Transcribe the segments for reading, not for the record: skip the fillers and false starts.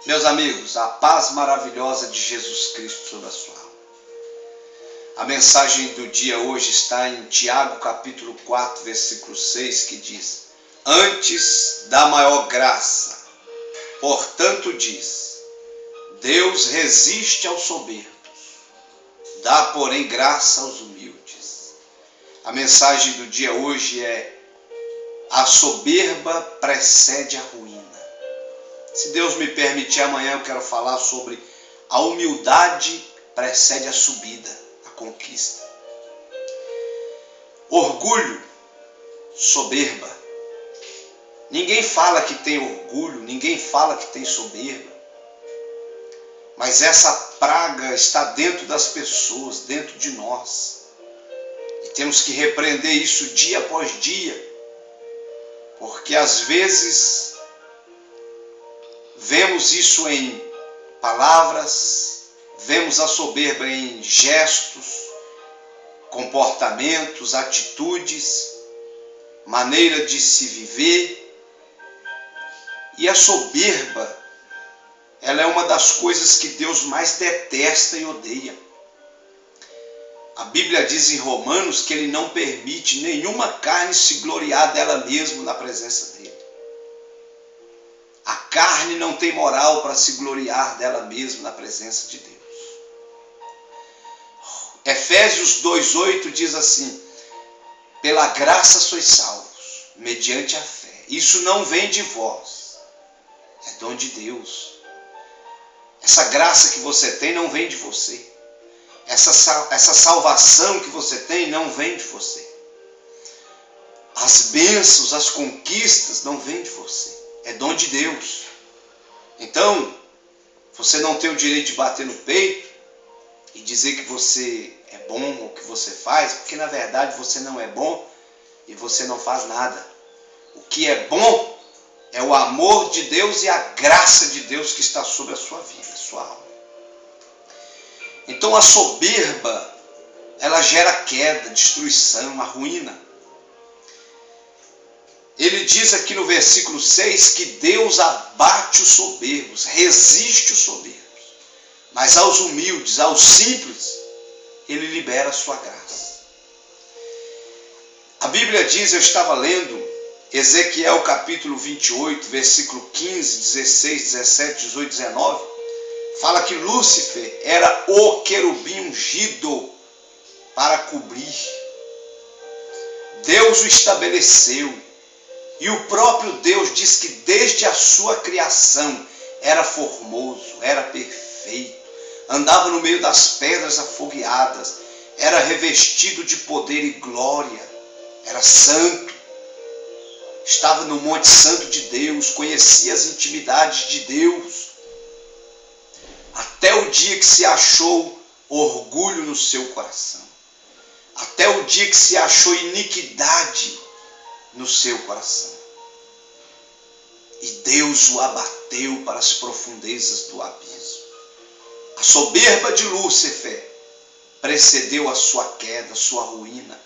Meus amigos, a paz maravilhosa de Jesus Cristo sobre a sua alma. A mensagem do dia hoje está em Tiago capítulo 4, versículo 6, que diz: Antes da maior graça, portanto diz, Deus resiste aos soberbos, dá porém graça aos humildes. A mensagem do dia hoje é: a soberba precede a ruína. Se Deus me permitir, amanhã eu quero falar sobre a humildade precede a subida, a conquista. Orgulho, soberba. Ninguém fala que tem orgulho, ninguém fala que tem soberba. Mas essa praga está dentro das pessoas, dentro de nós. E temos que repreender isso dia após dia. Porque às vezes vemos isso em palavras, vemos a soberba em gestos, comportamentos, atitudes, maneira de se viver. E a soberba, ela é uma das coisas que Deus mais detesta e odeia. A Bíblia diz em Romanos que Ele não permite nenhuma carne se gloriar dela mesma na presença dEle. A carne não tem moral para se gloriar dela mesma na presença de Deus. Efésios 2,8 diz assim: pela graça sois salvos, mediante a fé. Isso não vem de vós, é dom de Deus. Essa graça que você tem não vem de você. Essa salvação que você tem não vem de você. As bênçãos, as conquistas não vêm de você. É dom de Deus. Então, você não tem o direito de bater no peito e dizer que você é bom ou que você faz, porque na verdade você não é bom e você não faz nada. O que é bom é o amor de Deus e a graça de Deus que está sobre a sua vida, a sua alma. Então a soberba, ela gera queda, destruição, a ruína. Ele diz aqui no versículo 6 que Deus abate os soberbos, resiste os soberbos, mas aos humildes, aos simples, Ele libera a sua graça. A Bíblia diz, eu estava lendo Ezequiel capítulo 28, versículo 15, 16, 17, 18, 19, fala que Lúcifer era o querubim ungido para cobrir. Deus o estabeleceu. E o próprio Deus diz que desde a sua criação era formoso, era perfeito, andava no meio das pedras afogueadas, era revestido de poder e glória, era santo, estava no Monte Santo de Deus, conhecia as intimidades de Deus, até o dia que se achou orgulho no seu coração, até o dia que se achou iniquidade no seu coração. E Deus o abateu para as profundezas do abismo. A soberba de Lúcifer precedeu a sua queda, a sua ruína.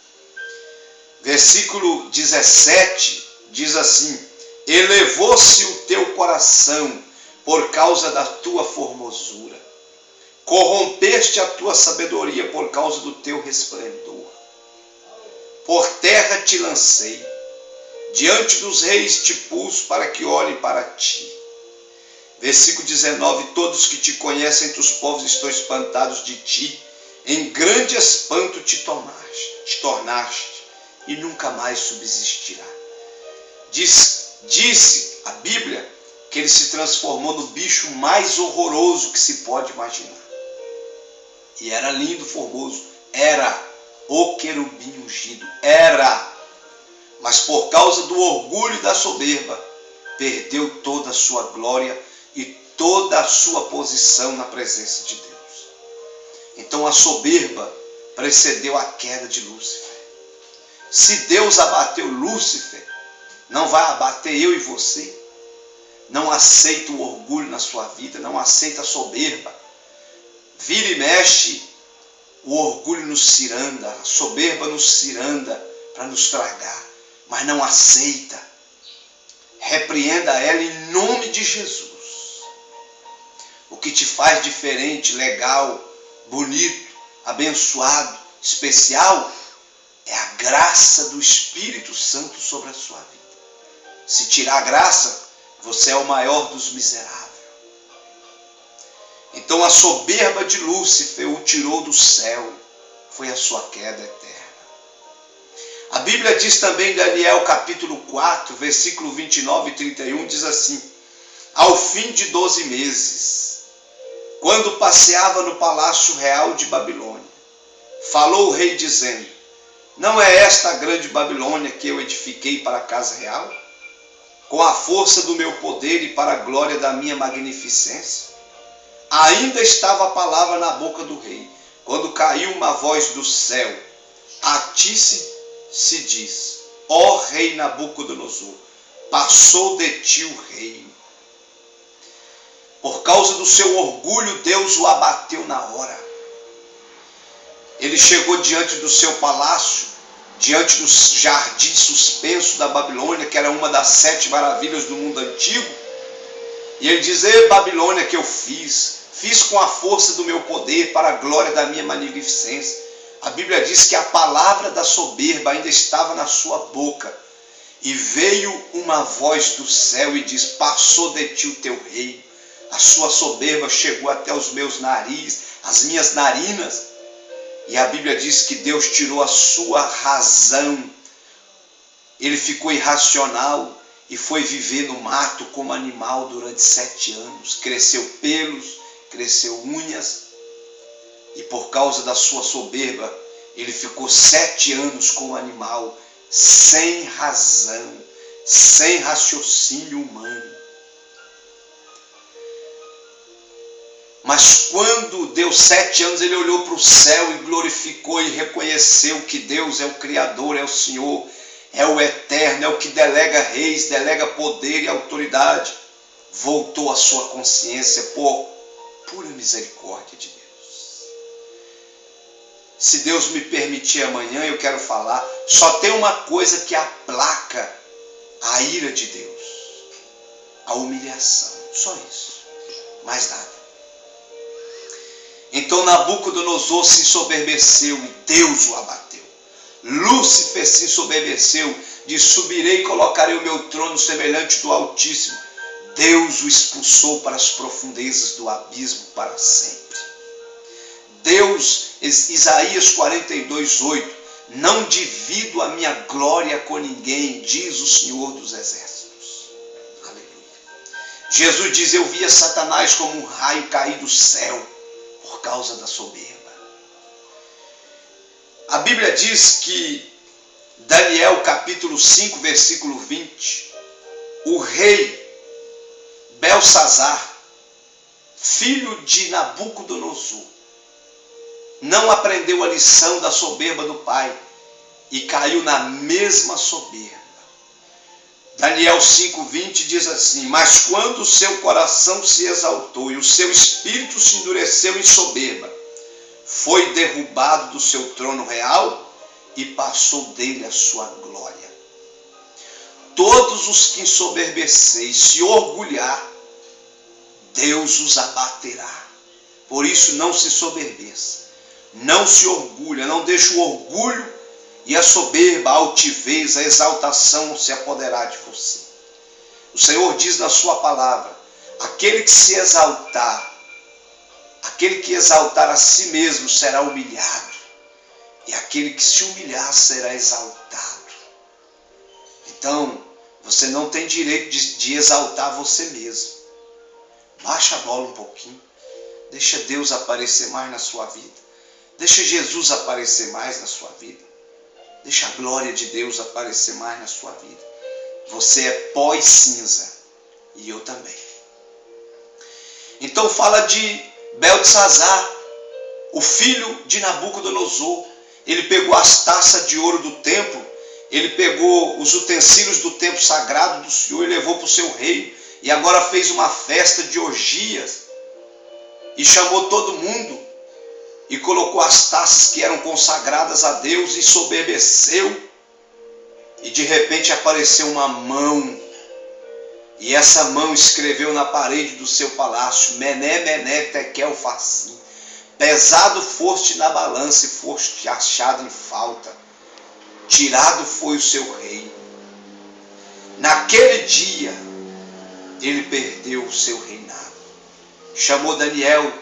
Versículo 17 diz assim: elevou-se o teu coração por causa da tua formosura. Corrompeste a tua sabedoria por causa do teu resplendor. Por terra te lancei. Diante dos reis te pus para que olhem para ti. Versículo 19, todos que te conhecem entre os povos estão espantados de ti, em grande espanto te tornaste, e nunca mais subsistirá. Disse a Bíblia que ele se transformou no bicho mais horroroso que se pode imaginar. E era lindo, formoso, era o querubim ungido, era. Mas por causa do orgulho e da soberba, perdeu toda a sua glória e toda a sua posição na presença de Deus. Então a soberba precedeu a queda de Lúcifer. Se Deus abateu Lúcifer, não vai abater eu e você. Não aceita o orgulho na sua vida, não aceita a soberba. Vira e mexe, o orgulho nos ciranda, a soberba nos ciranda para nos tragar. Mas não aceita. Repreenda ela em nome de Jesus. que te faz diferente, legal, bonito, abençoado, especial, é a graça do Espírito Santo sobre a sua vida. Se tirar a graça, você é o maior dos miseráveis. Então a soberba de Lúcifer o tirou do céu, foi a sua queda eterna. A Bíblia diz também em Daniel capítulo 4, versículo 29 e 31, diz assim: ao fim de 12 meses, quando passeava no palácio real de Babilônia, falou o rei dizendo: não é esta a grande Babilônia que eu edifiquei para a casa real? Com a força do meu poder e para a glória da minha magnificência? Ainda estava a palavra na boca do rei, quando caiu uma voz do céu: a ti se diz, ó rei Nabucodonosor, passou de ti o reino. Por causa do seu orgulho, Deus o abateu na hora. Ele chegou diante do seu palácio, diante do jardim suspenso da Babilônia, que era uma das 7 maravilhas do mundo antigo. E ele diz: ei, Babilônia, que eu fiz com a força do meu poder, para a glória da minha magnificência. A Bíblia diz que a palavra da soberba ainda estava na sua boca. E veio uma voz do céu e diz: passou de ti o teu reino. A sua soberba chegou até os meus narizes, as minhas narinas. E a Bíblia diz que Deus tirou a sua razão. Ele ficou irracional e foi viver no mato como animal durante 7 anos. Cresceu pelos, cresceu unhas. E por causa da sua soberba, ele ficou 7 anos como animal, sem razão, sem raciocínio humano. Mas quando deu 7 anos, ele olhou para o céu e glorificou e reconheceu que Deus é o Criador, é o Senhor, é o Eterno, é o que delega reis, delega poder e autoridade. Voltou à sua consciência por pura misericórdia de Deus. Se Deus me permitir amanhã, eu quero falar, só tem uma coisa que aplaca a ira de Deus: a humilhação. Só isso, mais nada. Então Nabucodonosor se ensoberbeceu e Deus o abateu. Lúcifer se ensoberbeceu, disse: subirei e colocarei o meu trono semelhante do Altíssimo. Deus o expulsou para as profundezas do abismo para sempre. Deus, Isaías 42:8, não divido a minha glória com ninguém, diz o Senhor dos Exércitos. Aleluia. Jesus diz: eu via Satanás como um raio cair do céu, por causa da soberba. A Bíblia diz que, Daniel capítulo 5, versículo 20, o rei Belsazar, filho de Nabucodonosor, não aprendeu a lição da soberba do pai e caiu na mesma soberba. Daniel 5:20 diz assim: mas quando o seu coração se exaltou e o seu espírito se endureceu em soberba, foi derrubado do seu trono real e passou dele a sua glória. Todos os que ensoberbecer e se orgulhar, Deus os abaterá. Por isso não se soberbeça, não se orgulha, não deixe o orgulho e a soberba, a altivez, a exaltação se apoderar de você. O Senhor diz na sua palavra: aquele que se exaltar, aquele que exaltar a si mesmo será humilhado, e aquele que se humilhar será exaltado. Então, você não tem direito de exaltar você mesmo. Baixa a bola um pouquinho, deixa Deus aparecer mais na sua vida, deixa Jesus aparecer mais na sua vida. Deixa a glória de Deus aparecer mais na sua vida. Você é pó e cinza. E eu também. Então fala de Beltesazar, o filho de Nabucodonosor. Ele pegou as taças de ouro do templo. Ele pegou os utensílios do templo sagrado do Senhor e levou para o seu reino. E agora fez uma festa de orgias. E chamou todo mundo. E colocou as taças que eram consagradas a Deus e soberbeceu. E de repente apareceu uma mão. E essa mão escreveu na parede do seu palácio: Mené, Mené, Tekel, Farsim. Pesado foste na balança e foste achado em falta. Tirado foi o seu reino. Naquele dia, ele perdeu o seu reinado. Chamou Daniel.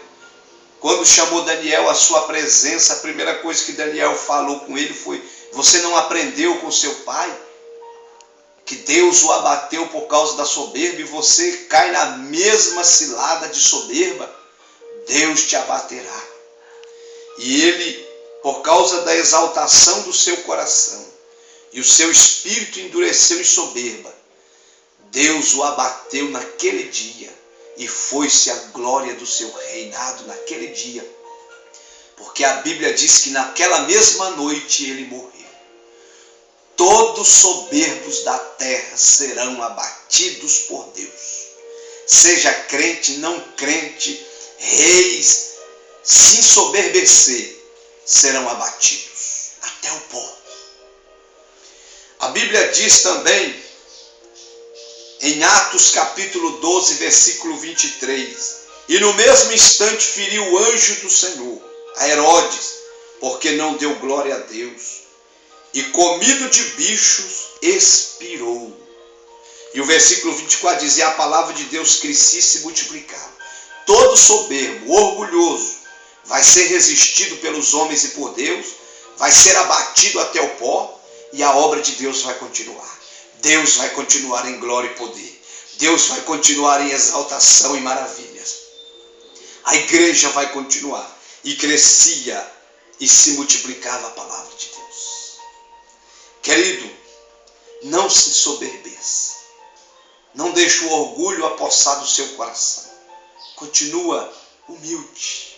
Quando chamou Daniel à sua presença, a primeira coisa que Daniel falou com ele foi: você não aprendeu com seu pai? Que Deus o abateu por causa da soberba e você cai na mesma cilada de soberba? Deus te abaterá. E ele, por causa da exaltação do seu coração, e o seu espírito endureceu em soberba, Deus o abateu naquele dia, e foi-se a glória do seu reinado naquele dia. Porque a Bíblia diz que naquela mesma noite ele morreu. Todos soberbos da terra serão abatidos por Deus. Seja crente, não crente, reis, se ensoberbecer, serão abatidos até o pó. A Bíblia diz também, em Atos capítulo 12, versículo 23, e no mesmo instante feriu o anjo do Senhor, a Herodes, porque não deu glória a Deus. E comido de bichos, expirou. E o versículo 24 dizia: a palavra de Deus crescia e se multiplicava. Todo soberbo, orgulhoso, vai ser resistido pelos homens e por Deus, vai ser abatido até o pó, e a obra de Deus vai continuar. Deus vai continuar em glória e poder. Deus vai continuar em exaltação e maravilhas. A igreja vai continuar. E crescia e se multiplicava a palavra de Deus. Querido, não se soberbeça. Não deixe o orgulho apossar do seu coração. Continua humilde.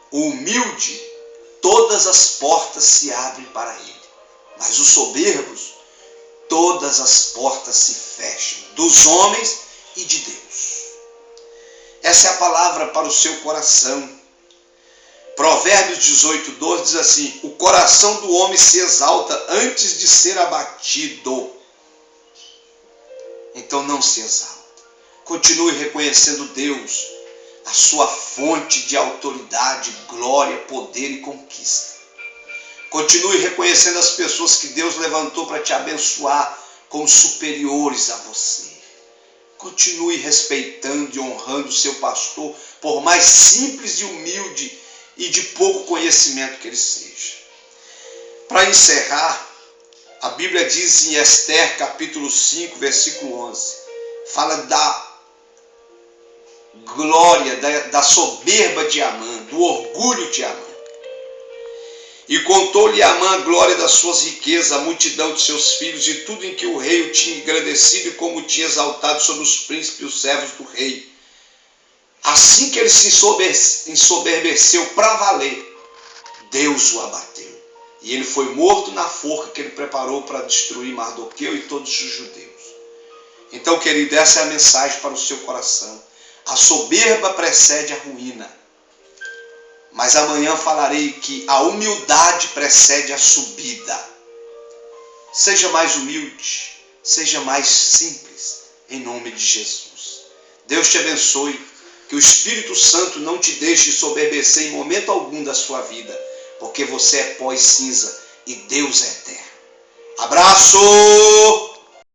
O humilde, todas as portas se abrem para ele. Mas os soberbos, todas as portas se fecham, dos homens e de Deus. Essa é a palavra para o seu coração. Provérbios 18, 12 diz assim: o coração do homem se exalta antes de ser abatido. Então não se exalta. Continue reconhecendo Deus, a sua fonte de autoridade, glória, poder e conquista. Continue reconhecendo as pessoas que Deus levantou para te abençoar como superiores a você. Continue respeitando e honrando o seu pastor, por mais simples e humilde e de pouco conhecimento que ele seja. Para encerrar, a Bíblia diz em Esther, capítulo 5, versículo 11, fala da glória, da soberba de Amã, do orgulho de Amã. E contou-lhe Amã a glória das suas riquezas, a multidão de seus filhos e tudo em que o rei o tinha engrandecido e como o tinha exaltado sobre os príncipes e os servos do rei. Assim que ele se ensoberbeceu para valer, Deus o abateu. E ele foi morto na forca que ele preparou para destruir Mardoqueu e todos os judeus. Então, querido, essa é a mensagem para o seu coração. A soberba precede a ruína. Mas amanhã falarei que a humildade precede a subida. Seja mais humilde, seja mais simples, em nome de Jesus. Deus te abençoe. Que o Espírito Santo não te deixe soberbecer em momento algum da sua vida, porque você é pó e cinza e Deus é eterno. Abraço!